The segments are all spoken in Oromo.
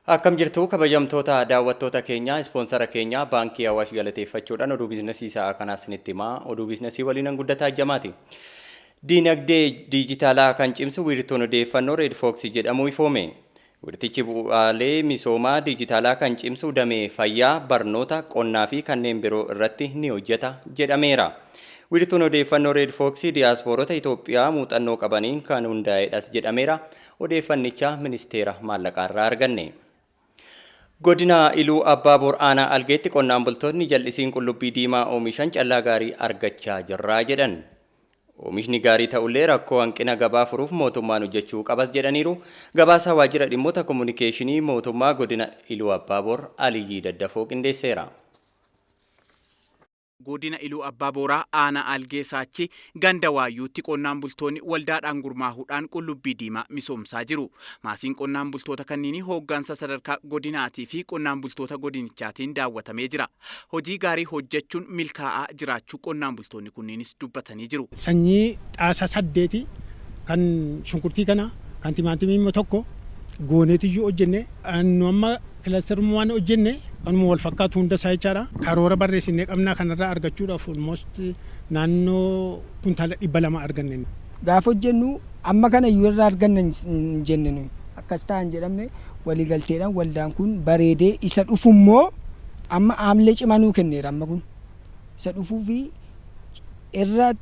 Akkam jirtu kabajamtoota daawwattoota keenya ispoonsara keenya baankii Awaash galateeffachuudhaan oduu biizinasii sa'aa kanaa isinitti himaa oduu biizinasii waliin guddataa jamaati. Diinagdee diijitaalaa kan cimsu wiirtuun odeeffannoo Red Fox jedhamu ifoome. Wiirtichi bu'aalee misoomaa diijitaalaa kan cimsu damee fayyaa, barnoota, qonnaa fi kanneen biroo irratti ni hojjeta jedhameera. Wiirtuun odeeffannoo Red Fox diiyaasporota Itoophiyaa muuxannoo qabaniin kan hundaa'edhas jedhameera. Odeeffannicha ministeera maallaqaa irraa arganne. Godina Iluu Abbaa Boor Aanaa Algeetti qonnaan bultoonni jal'isiin qullubbii diimaa oomishan callaa gaarii argachaa jirraa jedhan. Oomishni gaarii ta'ullee rakkoo hanqina gabaa furuuf mootummaan hojjechuu qabas jedhaniiru. Gabaasa waajjira dhimmoota komunikeeshinii mootummaa godina Iluu Abbaa Boor Aliyyii Daddafoo qindeesseera. Godina Iluu Abbaa Booraa Aanaa Algeessaachi ganda waayyuutti qonnaan bultoonni waldaadhaan gurmaahuudhaan qullubbii diimaa misoomsaa jiru. Maasiin qonnaan bultoota kanneenii hooggansa sadarkaa godinaatii fi qonnaan bultoota godinichaatiin daawwatamee jira. Hojii gaarii hojjechuun milkaa'aa jiraachuu qonnaan bultoonni kunneenis dubbatanii jiru. Sanyii xaasaa 8 kan shunkurtii kana kan timaatimii immoo tokko gooneetiyyuu hojjenne amma kilaastarummaa waan hojjenne anuma wal fakkaatu hunda isaa jechaadha. Karoora barreessinee qabnaa kanarraa argachuudhaaf almost naannoo kuntaala 200 arganne. Gaafa hojjennu amma kana iyyuu irraa arganna hin jenne nuyi. Akkas ta'an jedhamne waliigalteedhaan waldaan kun bareedee isa dhufummoo amma aamlee cimaa nuu kenneera amma kun. Isa dhufuu fi irra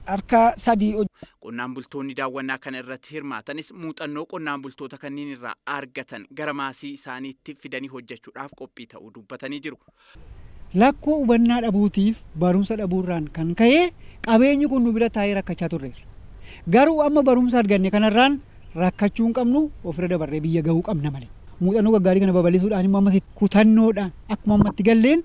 harka 3 qonnaan bultoonni daawwannaa kana irratti hirmaatanis muuxannoo qonnaan bultoota kanneen irraa argatan gara maasii isaaniitti fidanii hojjechuudhaaf qophii ta'uu dubbatanii jiru. Lakkoo hubannaa dhabuutiif barumsa dhabuurraan kan ka'e qabeenyi kun nu bira taa'ee rakkachaa turreera. Garuu amma barumsa arganne kanarraan rakkachuu hin qabnu ofirra dabarree biyya gahuu qabna malee. Muuxannoo gaggaarii kana babal'isuudhaan immoo ammas kutannoodhaan akkuma ammatti galleen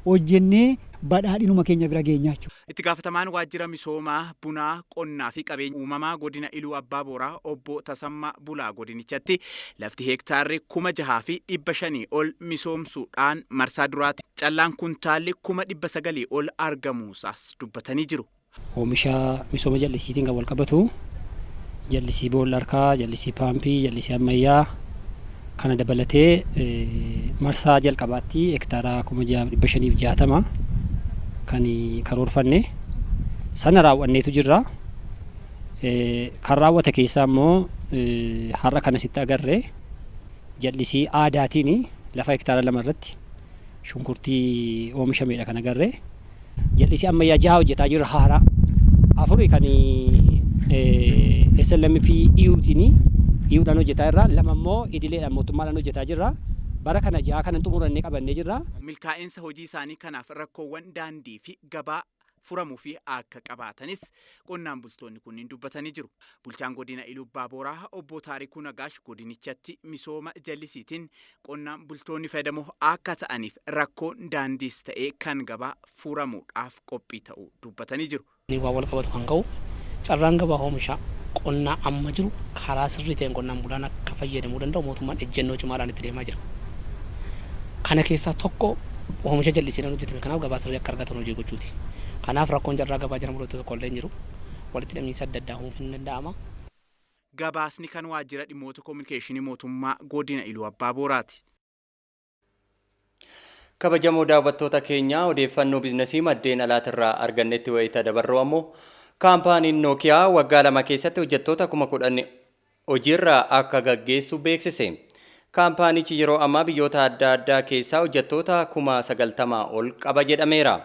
hojjennee badhaadhinuma keenya bira geenyaa jechuudha. Itti gaafatamaan waajjira misoomaa bunaa qonnaa fi qabeenya uumamaa godina Iluu Abbaa Booraa obbo Tasammaa Bulaa godinichatti lafti heektaarri 6,500 ol misoomsuudhaan marsaa duraatti callaan kuntaalli 900 ol argamuusaas dubbatanii jiru. Oomisha misooma jallisiitiin kan wal qabatu jallisii boolla harkaa, jallisii paampii, jallisii ammayyaa kana dabalatee marsaa jalqabaatti heektaara 6,560 kan karoorfanne sana raawwanneetu jirra. Kan raawwate keessaa immoo har'a kana sitti agarre jallisii aadaatiin lafa hektaara 2 irratti shunkurtii oomishameedha kan agarre. Jallisii ammayyaa 6 hojjetaa jirra haaraa. 4 kan SLMP EU'dhaan hojjetaa jirra. 2 immoo idileedhaan mootummaadhaan hojjetaa jirra. Bara kana 6 kanan xumurannee qabannee jirra. Milkaa'insa hojii isaanii kanaaf rakkoowwan daandii fi gabaa furamuu fi akka qabaatanis qonnaan bultoonni kunniin dubbatanii jiru. Bulchaan godina Iluu Abbaa Booraa obbo Taarikuu Nagaash godinichatti misooma jallisiitiin qonnaan bultoonni fayyadamoo akka ta'aniif rakkoon daandiis ta'ee kan gabaa furamuudhaaf qophii ta'uu dubbatanii jiru. Waan wal qabatu kan ka'u carraan gabaa oomisha qonnaa amma jiru karaa sirrii ta'een qonnaan bulaan akka fayyadamuu danda'u mootummaan ejjennoo cimaadhaan itti deemaa jira. Kana keessaa tokko oomisha jallisiin hojjetame kanaaf gabaa sirrii akka argatan hojii gochuuti. Kanaaf rakkoon carraa gabaa jira mul'atu tokko illee hin jiru. Walitti hidhamiinsa adda addaa uumuuf hin danda'ama. Gabaasni kan waajjira dhimmoota kominikeeshinii mootummaa godina Iluu Abbaa Booraati. Kabajamoo daawwattoota keenyaa odeeffannoo biizinasii maddeen alaatirraa argannetti wayita dabarru ammoo kaampaaniin Nookiyaa waggaa 2 keessatti hojjettoota 10,000 hojiirra akka gaggeessu beeksise. Kaampaanichi yeroo ammaa biyyoota adda addaa keessaa hojjettoota 90,000 ol qaba jedhameera.